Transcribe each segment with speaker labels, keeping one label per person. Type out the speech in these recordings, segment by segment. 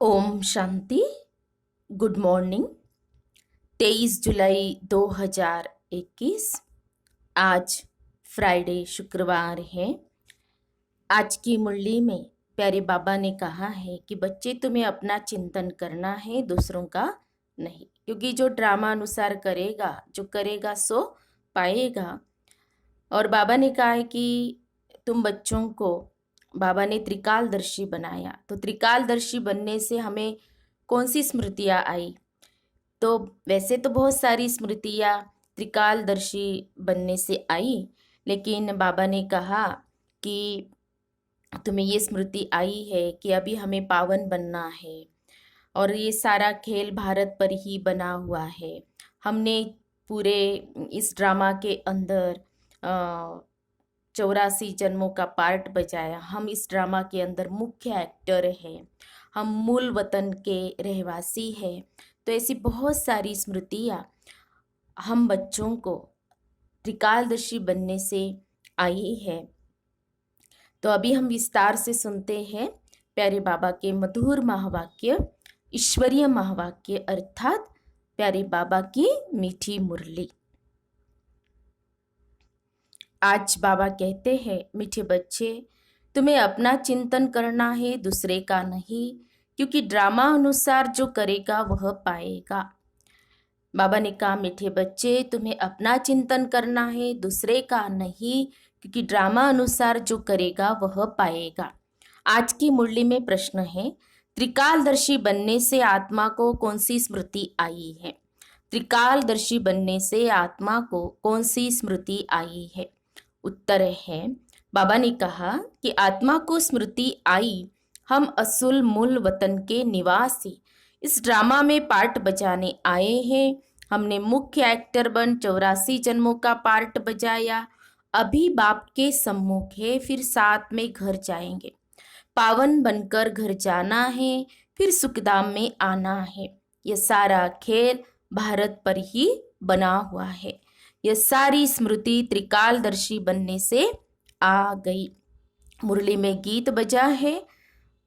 Speaker 1: Om Shanti. Good morning. 23 जुलाई 2021। आज Friday शुक्रवार है। आज की मुरली में प्यारे बाबा ने कहा है कि बच्चे तुम्हें अपना चिंतन करना है, दूसरों का नहीं, क्योंकि जो ड्रामा अनुसार करेगा, जो करेगा सो पाएगा। और बाबा ने कहा है कि तुम बच्चों को बाबा ने त्रिकालदर्शी बनाया। तो त्रिकालदर्शी बनने से हमें कौन सी स्मृतियाँ आई? तो वैसे तो बहुत सारी स्मृतियाँ त्रिकालदर्शी बनने से आई, लेकिन बाबा ने कहा कि तुम्हें ये स्मृति आई है कि अभी हमें पावन बनना है, और ये सारा खेल भारत पर ही बना हुआ है। हमने पूरे इस ड्रामा के अंदर 84 जन्मों का पार्ट बजाया। हम इस ड्रामा के अंदर मुख्य एक्टर हैं, हम मूल वतन के रहवासी हैं। तो ऐसी बहुत सारी स्मृतियाँ हम बच्चों को त्रिकालदर्शी बनने से आई है। तो अभी हम विस्तार से सुनते हैं प्यारे बाबा के मधुर महावाक्य, ईश्वरीय महावाक्य, अर्थात प्यारे बाबा की मीठी मुरली। आज बाबा कहते हैं, मीठे बच्चे, तुम्हें अपना चिंतन करना है, दूसरे का नहीं, क्योंकि ड्रामा अनुसार जो करेगा वह पाएगा। बाबा ने कहा, मीठे बच्चे, तुम्हें अपना चिंतन करना है, दूसरे का नहीं, क्योंकि ड्रामा अनुसार जो करेगा वह पाएगा। आज की मुरली में प्रश्न है, त्रिकालदर्शी बनने से आत्मा को कौन सी स्मृति आई है? त्रिकालदर्शी बनने से आत्मा को कौन सी स्मृति आई है? उत्तर है, बाबा ने कहा कि आत्मा को स्मृति आई, हम असुल मूल वतन के निवासी इस ड्रामा में पार्ट बजाने आए हैं। हमने मुख्य एक्टर बन 84 जन्मों का पार्ट बजाया। अभी बाप के सम्मुख है, फिर साथ में घर जाएंगे। पावन बनकर घर जाना है, फिर सुखधाम में आना है। यह सारा खेल भारत पर ही बना हुआ है। यह सारी स्मृति त्रिकालदर्शी बनने से आ गई। मुरली में गीत बजा है,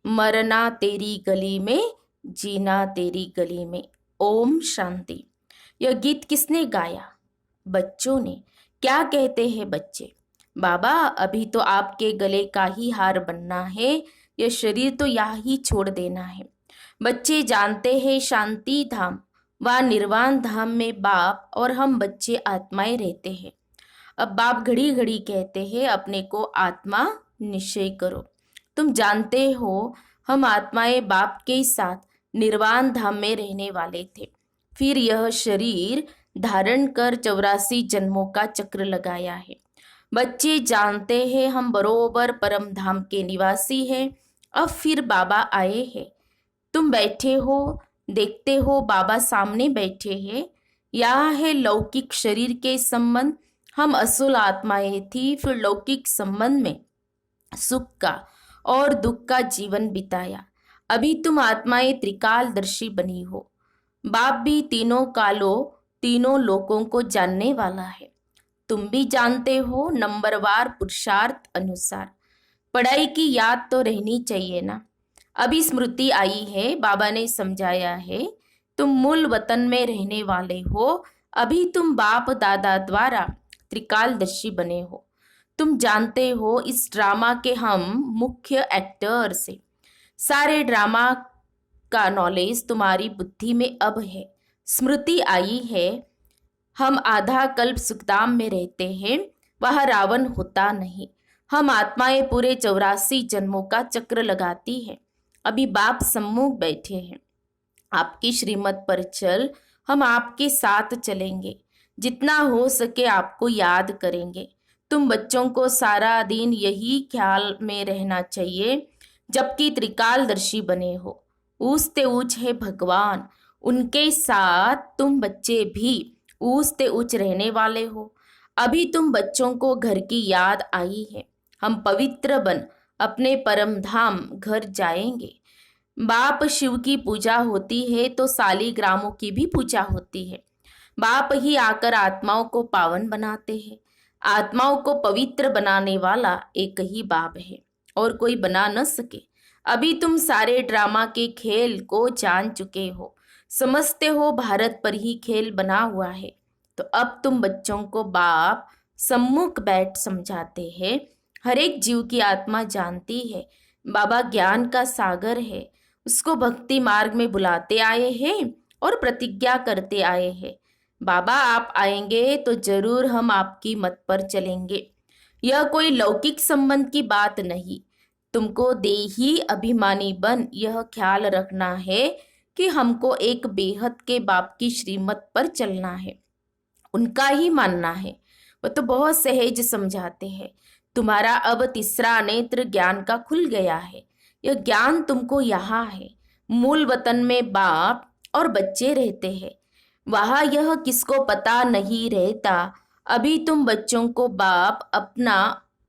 Speaker 1: मरना तेरी गली में, जीना तेरी गली में। ओम शांति। यह गीत किसने गाया? बच्चों ने। क्या कहते हैं बच्चे? बाबा, अभी तो आपके गले का ही हार बनना है, यह शरीर तो यहाँ ही छोड़ देना है। बच्चे जानते हैं शांति धाम व निर्वाण धाम में बाप और हम बच्चे आत्माएं रहते हैं। अब बाप घड़ी घड़ी कहते हैं, अपने को आत्मा निश्चय करो। तुम जानते हो हम आत्माएं बाप के साथ निर्वाण धाम में रहने वाले थे। फिर यह शरीर धारण कर 84 जन्मों का चक्र लगाया है। बच्चे जानते हैं हम बरोबर परम धाम के निवासी हैं। अब फिर बाबा आए हैं। तुम बैठे हो, देखते हो बाबा सामने बैठे हैं। यह है लौकिक शरीर के संबंध। हम असुल आत्माएं थी, फिर लौकिक संबंध में सुख का और दुख का जीवन बिताया। अभी तुम आत्माएं त्रिकालदर्शी बनी हो। बाप भी तीनों कालों, तीनों लोकों को जानने वाला है। तुम भी जानते हो, नंबरवार पुरुषार्थ अनुसार। पढ़ाई की याद तो रहनी चाहिए ना। अभी स्मृति आई है, बाबा ने समझाया है, तुम मूल वतन में रहने वाले हो। अभी तुम बाप दादा द्वारा त्रिकालदर्शी बने हो। तुम जानते हो इस ड्रामा के हम मुख्य एक्टर्स हैं। सारे ड्रामा का नॉलेज तुम्हारी बुद्धि में अब है। स्मृति आई है, हम आधा कल्प सुखधाम में रहते हैं, वह रावण होता नहीं। हम आत्माएं पूरे 84 जन्मों का चक्र लगाती है। अभी बाप सम्मुख बैठे हैं। आपकी श्रीमत पर चल, हम आपके साथ चलेंगे। जितना हो सके आपको याद करेंगे। तुम बच्चों को सारा दिन यही ख्याल में रहना चाहिए, जबकि त्रिकालदर्शी बने हो। ऊंचते ऊंच है भगवान, उनके साथ तुम बच्चे भी ऊंचते ऊंच रहने वाले हो। अभी तुम बच्चों को घर की याद आई है। हम पवित्र बन अपने परम धाम घर जाएंगे। बाप शिव की पूजा होती है तो सालीग्रामों की भी पूजा होती है। बाप ही आकर आत्माओं को पावन बनाते हैं। आत्माओं को पवित्र बनाने वाला एक ही बाप है और कोई बना न सके। अभी तुम सारे ड्रामा के खेल को जान चुके हो, समझते हो भारत पर ही खेल बना हुआ है। तो अब तुम बच्चों को बाप सम्मुख बैठ समझाते हैं। हर एक जीव की आत्मा जानती है बाबा ज्ञान का सागर है, उसको भक्ति मार्ग में बुलाते आए हैं और प्रतिज्ञा करते आए हैं। बाबा आप आएंगे तो जरूर हम आपकी मत पर चलेंगे। यह कोई लौकिक संबंध की बात नहीं। तुमको देही अभिमानी बन यह ख्याल रखना है कि हमको एक बेहद के बाप की श्रीमत पर चलना है, उनका ही मानना है। वह तो बहुत सहज समझाते हैं। तुम्हारा अब तीसरा नेत्र ज्ञान का खुल गया है। यह ज्ञान तुमको यहाँ है। मूल वतन में बाप और बच्चे रहते हैं, वहाँ यह किसको पता नहीं रहता। अभी तुम बच्चों को बाप अपना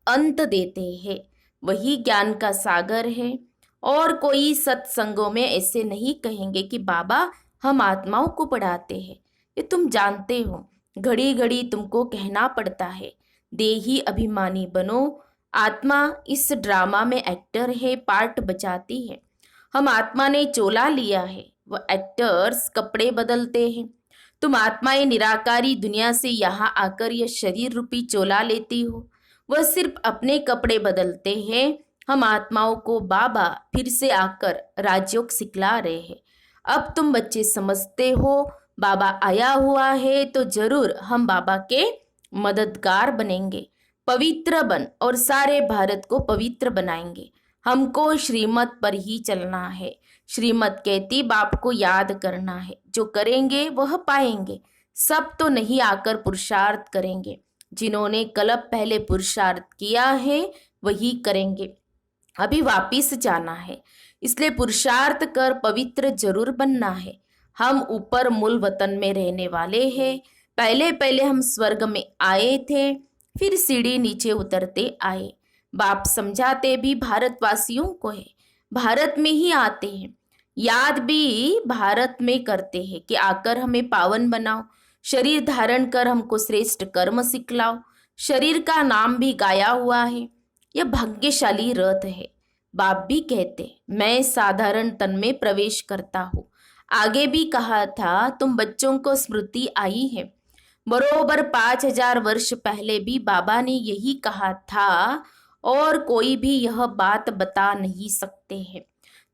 Speaker 1: अंत देते हैं, वही ज्ञान का सागर है। और कोई सत्संगों में ऐसे नहीं कहेंगे कि बाबा हम आत्माओं को पढ़ाते हैं। ये तुम जानते हो, घड़ी घड़ी तुमको कहना पड़ता है देही अभिमानी बनो। आत्मा इस ड्रामा में एक्टर है, पार्ट बजाती है। हम आत्मा ने चोला लिया है, वह एक्टर्स कपड़े बदलते हैं। तुम आत्माएं निराकारी दुनिया से यहाँ आकर यह शरीर रूपी चोला लेती हो, वह सिर्फ अपने कपड़े बदलते हैं। हम आत्माओं को बाबा फिर से आकर राजयोग सिखला रहे हैं। अब तुम बच्चे समझते हो बाबा आया हुआ है तो जरूर हम बाबा के मददगार बनेंगे। पवित्र बन और सारे भारत को पवित्र बनाएंगे। हमको श्रीमत पर ही चलना है। श्रीमत कहती बाप को याद करना है, जो करेंगे वह पाएंगे। सब तो नहीं आकर पुरुषार्थ करेंगे, जिन्होंने कल्प पहले पुरुषार्थ किया है वही करेंगे। अभी वापिस जाना है, इसलिए पुरुषार्थ कर पवित्र जरूर बनना है। हम ऊपर मूल वतन में रहने वाले हैं। पहले पहले हम स्वर्ग में आए थे, फिर सीढ़ी नीचे उतरते आए। बाप समझाते भी भारतवासियों को है, भारत में ही आते हैं। याद भी भारत में करते हैं कि आकर हमें पावन बनाओ, शरीर धारण कर हमको श्रेष्ठ कर्म सिखलाओ। शरीर का नाम भी गाया हुआ है। यह भाग्यशाली रथ है। बाप भी कहते मैं साधारण तन में प्रवेश करता हूँ। आगे भी कहा था तुम बच्चों को स्मृति आई है। बरोबर 5000 वर्ष पहले भी बाबा ने यही कहा था और कोई भी यह बात बता नहीं सकते हैं।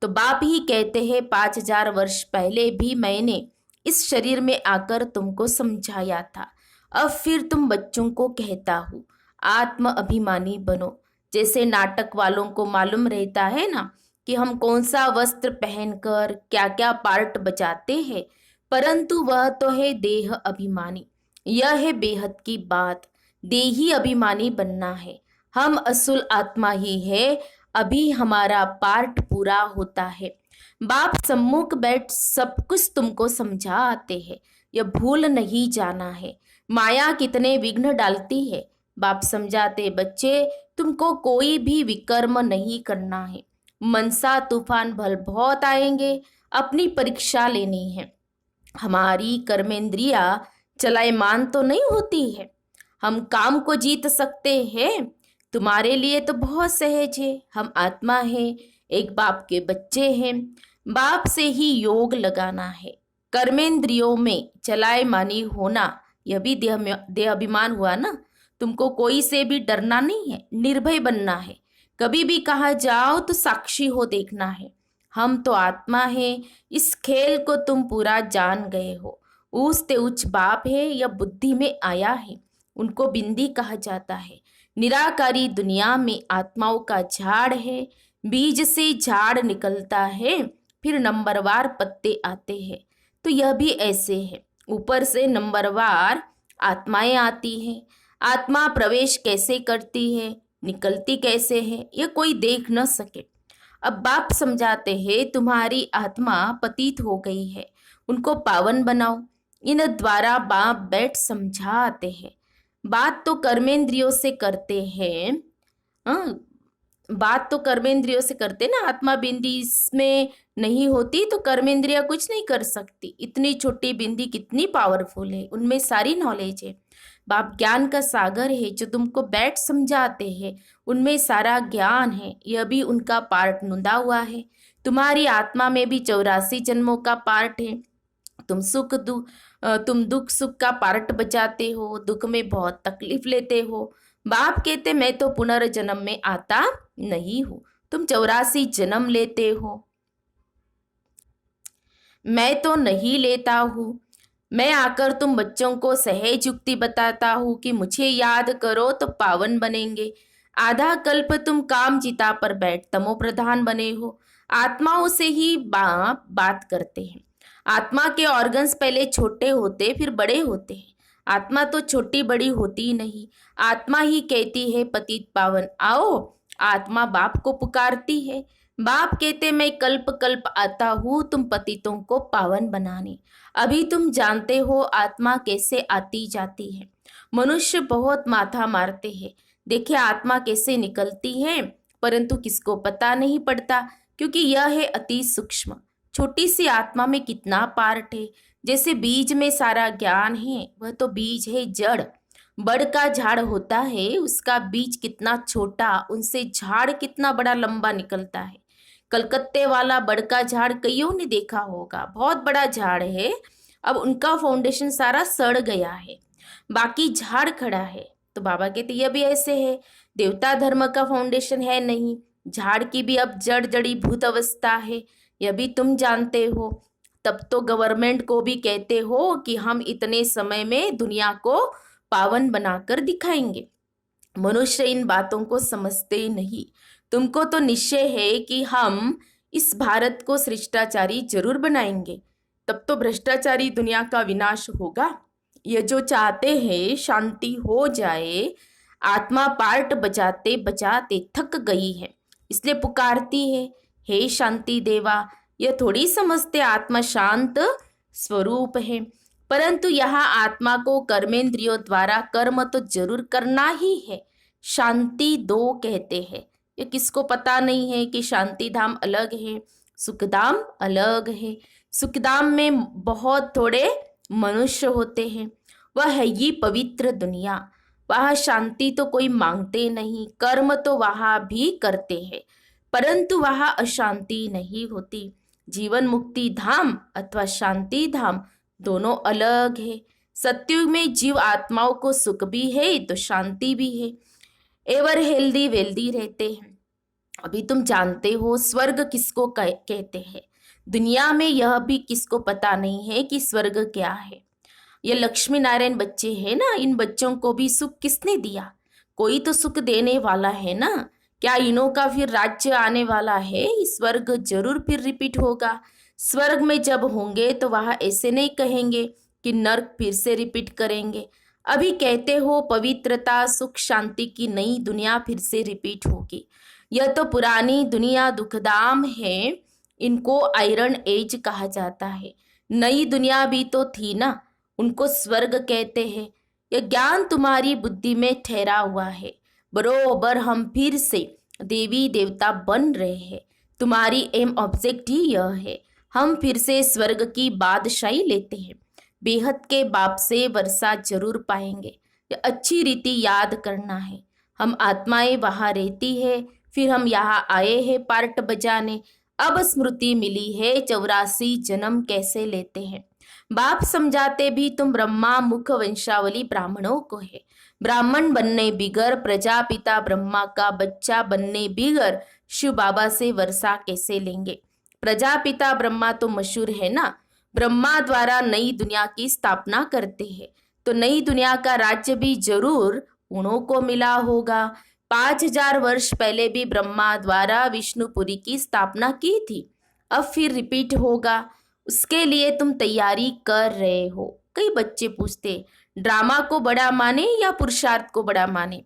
Speaker 1: तो बाप ही कहते हैं 5000 वर्ष पहले भी मैंने इस शरीर में आकर तुमको समझाया था। अब फिर तुम बच्चों को कहता हूँ आत्म अभिमानी बनो। जैसे नाटक वालों को मालूम रहता है ना कि हम कौन सा वस्त्र पहनकर क्या क्या पार्ट बजाते हैं, परंतु वह तो है देह अभिमानी। यह है बेहद की बात, देही अभिमानी बनना है। हम असुल आत्मा ही है। अभी हमारा पार्ट पूरा होता है। बाप सम्मुख बैठ सब कुछ तुमको समझा आते हैं। यह भूल नहीं जाना है माया कितने विघ्न डालती है। बाप समझाते बच्चे तुमको कोई भी विकर्म नहीं करना है। मनसा तूफान भल बहुत आएंगे, अपनी परीक्षा लेनी है। हमारी कर्मेंद्रिया चलायमान तो नहीं होती है, हम काम को जीत सकते हैं। तुम्हारे लिए तो बहुत सहज है। हम आत्मा हैं, एक बाप के बच्चे हैं। बाप से ही योग लगाना है। कर्मेंद्रियों में चलायमानी होना यह भी देह अभिमान हुआ ना। तुमको कोई से भी डरना नहीं है, निर्भय बनना है। कभी भी कहा जाओ तो साक्षी हो देखना है। हम तो आत्मा है। इस खेल को तुम पूरा जान गए हो। ऊंचते उच्च बाप है, यह बुद्धि में आया है। उनको बिंदी कहा जाता है। निराकारी दुनिया में आत्माओं का झाड़ है। बीज से झाड़ निकलता है, फिर नंबरवार पत्ते आते हैं। तो यह भी ऐसे है, ऊपर से नंबरवार आत्माएं आती हैं। आत्मा प्रवेश कैसे करती है, निकलती कैसे है, यह कोई देख न सके। अब बाप समझाते हैं तुम्हारी आत्मा पतित हो गई है, उनको पावन बनाओ। इन द्वारा बाप बैठ समझाते हैं। बात तो कर्मेंद्रियों से करते हैं। हाँ, बात तो कर्मेंद्रियों से करते ना। आत्मा बिंदी इसमें नहीं होती तो कर्मेंद्रिया कुछ नहीं कर सकती। इतनी छोटी बिंदी कितनी पावरफुल है, उनमें सारी नॉलेज है। बाप ज्ञान का सागर है, जो तुमको बैठ समझाते हैं, उनमें सारा ज्ञान है। यह भी उनका पार्ट नुंदा हुआ है। तुम्हारी आत्मा में भी 84 जन्मों का पार्ट है। तुम दुख सुख का पार्ट बजाते हो, दुख में बहुत तकलीफ लेते हो। बाप कहते मैं तो पुनर्जन्म में आता नहीं हूँ, तुम 84 जन्म लेते हो, मैं तो नहीं लेता हूँ। मैं आकर तुम बच्चों को सहज युक्ति बताता हूँ कि मुझे याद करो तो पावन बनेंगे। आधा कल्प तुम काम चिता पर बैठ तमो प्रधान बने हो। आत्माओं से ही बात करते हैं। आत्मा के ऑर्गन्स पहले छोटे होते फिर बड़े होते हैं। आत्मा तो छोटी बड़ी होती नहीं। आत्मा ही कहती है पतित पावन आओ। आत्मा बाप को पुकारती है। बाप कहते मैं कल्प कल्प आता हूँ तुम पतितों को पावन बनाने। अभी तुम जानते हो आत्मा कैसे आती जाती है। मनुष्य बहुत माथा मारते हैं, देखिए आत्मा कैसे निकलती है, परंतु किसको पता नहीं पड़ता, क्योंकि यह है अति सूक्ष्म। छोटी सी आत्मा में कितना पार्ट है। जैसे बीज में सारा ज्ञान है, वह तो बीज है जड़। बड़ का झाड़ होता है, उसका बीज कितना छोटा, उनसे झाड़ कितना बड़ा लंबा निकलता है। कलकत्ते वाला बड़ का झाड़ कईयों ने देखा होगा, बहुत बड़ा झाड़ है। अब उनका फाउंडेशन सारा सड़ गया है, बाकी झाड़ खड़ा है। तो बाबा कहते यह भी ऐसे है। देवता धर्म का फाउंडेशन है नहीं, झाड़ की भी अब जड़ जड़ी भूत अवस्था है, यह भी तुम जानते हो। तब तो गवर्नमेंट को भी कहते हो कि हम इतने समय में दुनिया को पावन बनाकर दिखाएंगे। मनुष्य इन बातों को समझते नहीं। तुमको तो निश्चय है कि हम इस भारत को शिष्टाचारी जरूर बनाएंगे, तब तो भ्रष्टाचारी दुनिया का विनाश होगा। ये जो चाहते हैं शांति हो जाए, आत्मा पार्ट बजाते बजाते थक गई है, इसलिए पुकारती है हे शांति देवा। यह थोड़ी समझते आत्मा शांत स्वरूप है, परंतु यहाँ आत्मा को कर्मेंद्रियों द्वारा कर्म तो जरूर करना ही है। शांति दो कहते हैं, ये किसको पता नहीं है कि शांति धाम अलग है, सुखधाम अलग है। सुखधाम में बहुत थोड़े मनुष्य होते हैं, वह है ये पवित्र दुनिया। वहाँ शांति तो कोई मांगते नहीं, कर्म तो वहाँ भी करते हैं, परंतु वहाँ अशांति नहीं होती। जीवन मुक्ति धाम अथवा शांति धाम दोनों अलग है। सत्युग में जीव आत्माओं को सुख भी है तो शांति भी है, एवर हेल्दी वेल्दी रहते हैं। अभी तुम जानते हो स्वर्ग किसको कहते हैं। दुनिया में यह भी किसको पता नहीं है कि स्वर्ग क्या है। ये लक्ष्मी नारायण बच्चे हैं ना, इन बच्चों को भी सुख किसने दिया? कोई तो सुख देने वाला है ना। क्या इनों का फिर राज्य आने वाला है? स्वर्ग जरूर फिर रिपीट होगा। स्वर्ग में जब होंगे तो वहाँ ऐसे नहीं कहेंगे कि नर्क फिर से रिपीट करेंगे। अभी कहते हो पवित्रता सुख शांति की नई दुनिया फिर से रिपीट होगी। यह तो पुरानी दुनिया दुखधाम है, इनको आयरन एज कहा जाता है। नई दुनिया भी तो थी ना, उनको स्वर्ग कहते हैं। यह ज्ञान तुम्हारी बुद्धि में ठहरा हुआ है। बरोबर हम फिर से देवी देवता बन रहे हैं। तुम्हारी एम ऑब्जेक्ट ही यह है, हम फिर से स्वर्ग की बादशाही लेते हैं। बेहद के बाप से वर्षा जरूर पाएंगे। यह अच्छी रीति याद करना है। हम आत्माएं वहाँ रहती है, फिर हम यहाँ आए हैं पार्ट बजाने। अब स्मृति मिली है 84 जन्म कैसे लेते हैं। बाप समझाते भी तुम ब्रह्मा मुख वंशावली ब्राह्मणों को है। ब्राह्मण बनने बिगर, प्रजापिता ब्रह्मा का बच्चा बनने बिगर शिव बाबा से वर्षा कैसे लेंगे? प्रजापिता ब्रह्मा तो मशहूर है ना, ब्रह्मा द्वारा नई दुनिया की स्थापना करते हैं, तो नई दुनिया का राज्य भी जरूर उन्हों को मिला होगा। 5000 वर्ष पहले भी ब्रह्मा द्वारा विष्णुपुरी की स्थापना की थी, अब फिर रिपीट होगा। उसके लिए तुम तैयारी कर रहे हो। कई बच्चे पूछते ड्रामा को बड़ा माने या पुरुषार्थ को बड़ा माने?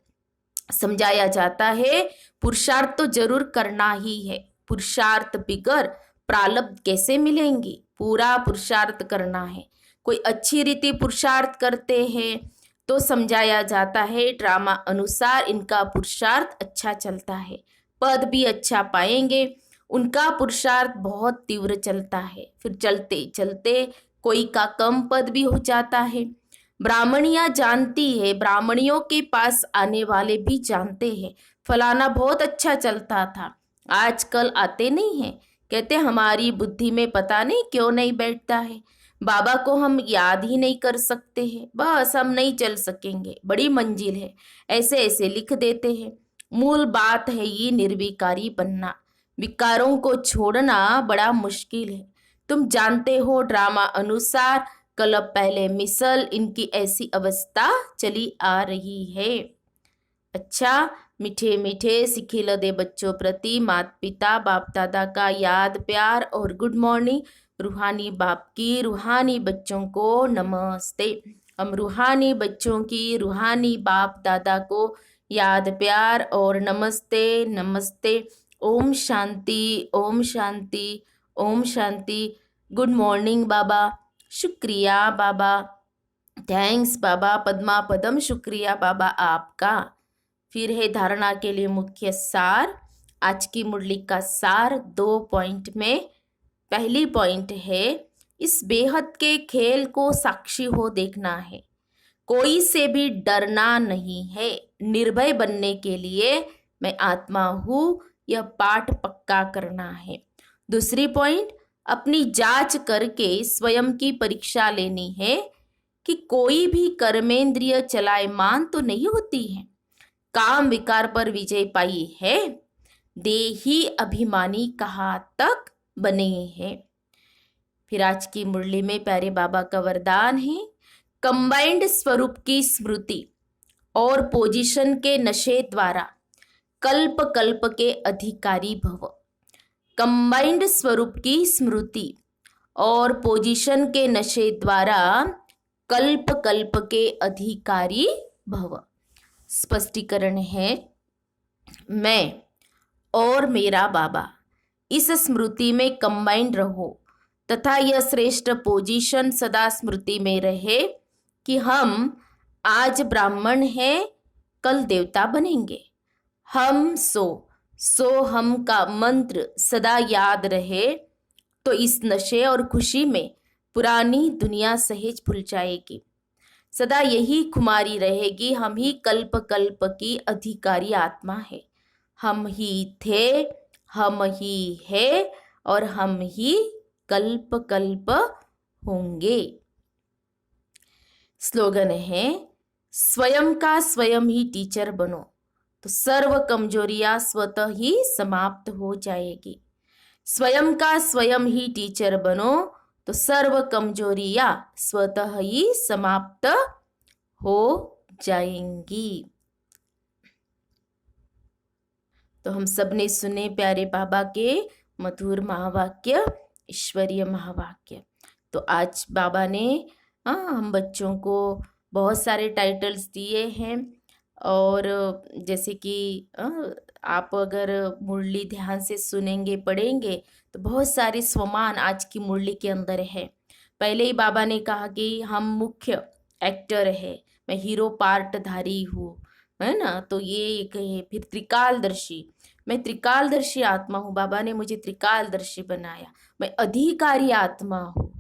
Speaker 1: समझाया जाता है पुरुषार्थ तो जरूर करना ही है। पुरुषार्थ बिगर प्रारब्ध कैसे मिलेंगी? पूरा पुरुषार्थ करना है। कोई अच्छी रीति पुरुषार्थ करते हैं तो समझाया जाता है ड्रामा अनुसार इनका पुरुषार्थ अच्छा चलता है, पद भी अच्छा पाएंगे। उनका पुरुषार्थ बहुत तीव्र चलता है, फिर चलते चलते कोई का कम पद भी हो जाता है। ब्राह्मणियां जानती है, ब्राह्मणियों के पास आने वाले भी जानते हैं फलाना बहुत अच्छा चलता था, आजकल आते नहीं हैं। कहते हमारी बुद्धि में पता नहीं क्यों नहीं बैठता है, बाबा को हम याद ही नहीं कर सकते हैं, बस हम नहीं चल सकेंगे, बड़ी मंजिल है, ऐसे ऐसे लिख देते हैं। मूल बात है ये निर्विकारी बनना, विकारों को छोड़ना बड़ा मुश्किल है। तुम जानते हो ड्रामा अनुसार कल पहले मिसल इनकी ऐसी अवस्था चली आ रही है। अच्छा, मीठे मीठे सिखिल दे बच्चों प्रति माता पिता बाप दादा का याद प्यार और गुड मॉर्निंग। रूहानी बाप की रूहानी बच्चों को नमस्ते। हम रूहानी बच्चों की रूहानी बाप दादा को याद प्यार और नमस्ते नमस्ते। ओम शांति ओम शांति ओम शांति। गुड मॉर्निंग बाबा, शुक्रिया बाबा, थैंक्स बाबा, पद्मा पदम शुक्रिया बाबा आपका। फिर है धारणा के लिए मुख्य सार। आज की मुरली का सार 2 पॉइंट में। पहली पॉइंट है इस बेहद के खेल को साक्षी हो देखना है, कोई से भी डरना नहीं है, निर्भय बनने के लिए मैं आत्मा हूँ यह पाठ पक्का करना है। दूसरी पॉइंट, अपनी जांच करके स्वयं की परीक्षा लेनी है कि कोई भी कर्मेंद्रिय चलायमान तो नहीं होती है, काम विकार पर विजय पाई है, देही अभिमानी कहाँ तक बने हैं। फिर आज की मुरली में प्यारे बाबा का वरदान है कंबाइंड स्वरूप की स्मृति और पोजीशन के नशे द्वारा कल्प कल्प के अधिकारी भव। कंबाइंड स्वरूप की स्मृति और पोजीशन के नशे द्वारा कल्प कल्प के अधिकारी भव। स्पष्टीकरण है मैं और मेरा बाबा इस स्मृति में कंबाइंड रहो तथा यह श्रेष्ठ पोजीशन सदा स्मृति में रहे कि हम आज ब्राह्मण हैं, कल देवता बनेंगे। हम सो हम का मंत्र सदा याद रहे तो इस नशे और खुशी में पुरानी दुनिया सहज भूल जाएगी। सदा यही खुमारी रहेगी, हम ही कल्प कल्प की अधिकारी आत्मा है, हम ही थे, हम ही है और हम ही कल्प कल्प होंगे। स्लोगन है स्वयं का स्वयं ही टीचर बनो तो सर्व कमजोरियां स्वतः ही समाप्त हो जाएगी। स्वयं का स्वयं ही टीचर बनो तो सर्व कमजोरियां स्वतः ही समाप्त हो जाएंगी। तो हम सब ने सुने प्यारे बाबा के मधुर महावाक्य, ईश्वरीय महावाक्य। तो आज बाबा ने हम बच्चों को बहुत सारे टाइटल्स दिए हैं और जैसे कि आप अगर मुरली ध्यान से सुनेंगे पढ़ेंगे तो बहुत सारे स्वमान आज की मुरली के अंदर है। पहले ही बाबा ने कहा कि हम मुख्य एक्टर है, मैं हीरो पार्टधारी हूँ, है ना। तो ये एक है। फिर त्रिकालदर्शी, मैं त्रिकालदर्शी आत्मा हूँ, बाबा ने मुझे त्रिकालदर्शी बनाया। मैं अधिकारी आत्मा हूँ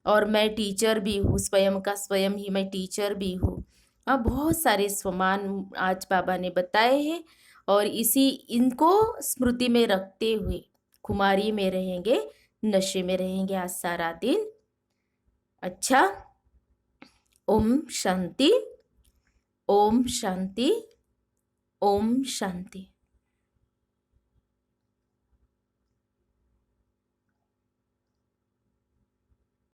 Speaker 1: और मैं टीचर भी हूँ, स्वयं का स्वयं ही मैं टीचर भी हूँ। बहुत सारे स्वमान आज बाबा ने बताए हैं और इनको स्मृति में रखते हुए खुमारी में रहेंगे, नशे में रहेंगे आज सारा दिन। अच्छा, ओम शांति ओम शांति ओम शांति।